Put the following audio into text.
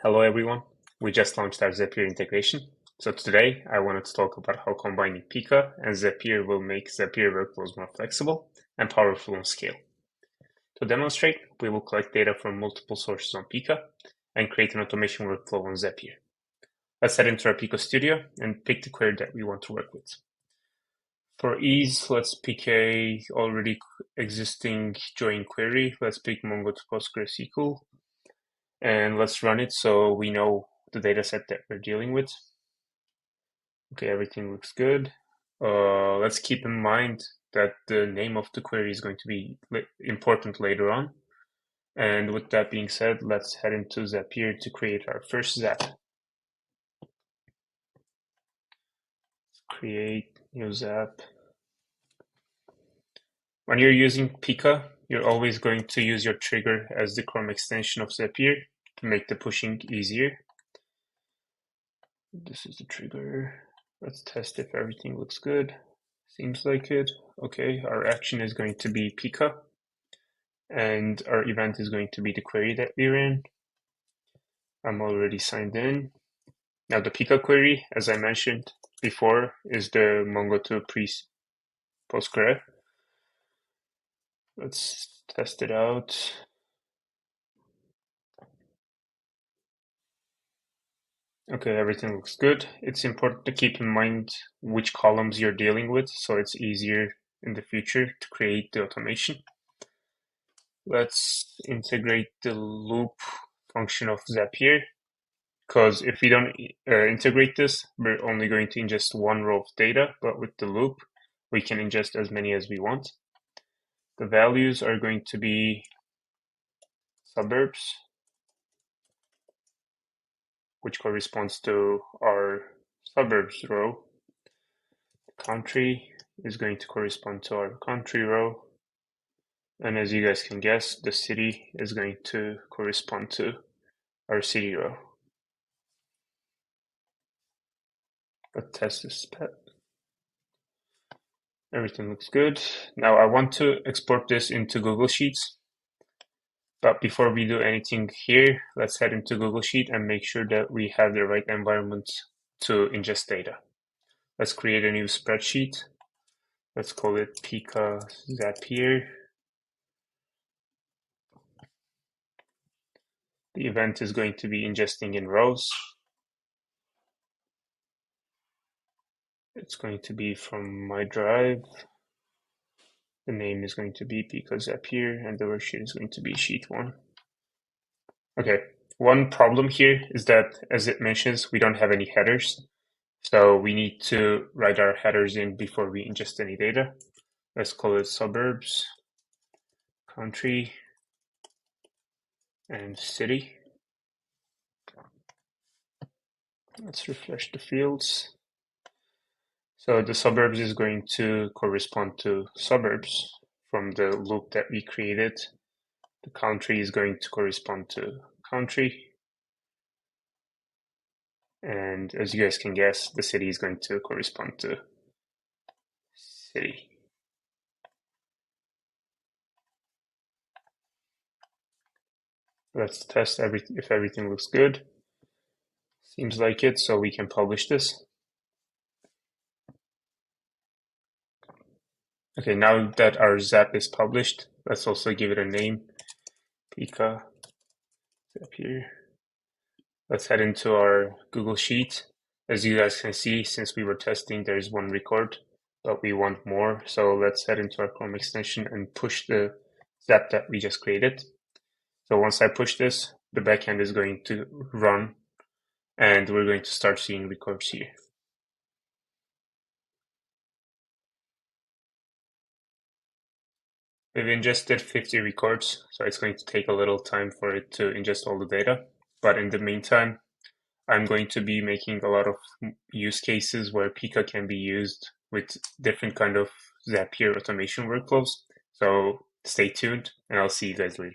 Hello everyone. We just launched our Zapier integration. So today I wanted to talk about how combining Peaka and Zapier will make Zapier workflows more flexible and powerful on scale. To demonstrate, we will collect data from multiple sources on Peaka and create an automation workflow on Zapier. Let's head into our Peaka Studio and pick the query that we want to work with. For ease, let's pick a already existing join query. Let's pick Mongo to PostgreSQL. And let's run it so we know the data set that we're dealing with. Okay, everything looks good. Let's keep in mind that the name of the query is going to be important later on. And with that being said, let's head into Zapier to create our first Zap. Create new Zap. When you're using Peaka, you're always going to use your trigger as the Chrome extension of Zapier to make the pushing easier. This is the trigger. Let's test if everything looks good. Seems like it. Okay, our action is going to be Peaka, and our event is going to be the query that we ran. I'm already signed in. Now the Peaka query, as I mentioned before, is the Mongo to Postgre. Let's test it out. Okay, everything looks good. It's important to keep in mind which columns you're dealing with, so it's easier in the future to create the automation. Let's integrate the loop function of Zapier, because if we don't integrate this, we're only going to ingest one row of data, but with the loop, we can ingest as many as we want. The values are going to be suburbs, which corresponds to our suburbs row. The country is going to correspond to our country row. And as you guys can guess, the city is going to correspond to our city row. Let's test this step. Everything looks good. Now I want to export this into Google Sheets. But before we do anything here, let's head into Google Sheet and make sure that we have the right environment to ingest data. Let's create a new spreadsheet. Let's call it Peaka Zapier. The event is going to be ingesting in rows. It's going to be from my drive. The name is going to be Peaka Zapier, and the worksheet is going to be sheet 1. Okay, one problem here is that, as it mentions, we don't have any headers. So we need to write our headers in before we ingest any data. Let's call it suburbs, country, and city. Let's refresh the fields. So the suburbs is going to correspond to suburbs from the loop that we created. The country is going to correspond to country. And as you guys can guess, the city is going to correspond to city. Let's test if everything looks good. Seems like it, so we can publish this. Okay, now that our Zap is published, let's also give it a name. Peaka Zapier. Let's head into our Google Sheet. As you guys can see, since we were testing, there's one record, but we want more. So let's head into our Chrome extension and push the Zap that we just created. So once I push this, the backend is going to run, and we're going to start seeing records here. We've ingested 50 records, so it's going to take a little time for it to ingest all the data. But in the meantime, I'm going to be making a lot of use cases where Peaka can be used with different kind of Zapier automation workflows. So stay tuned, and I'll see you guys later.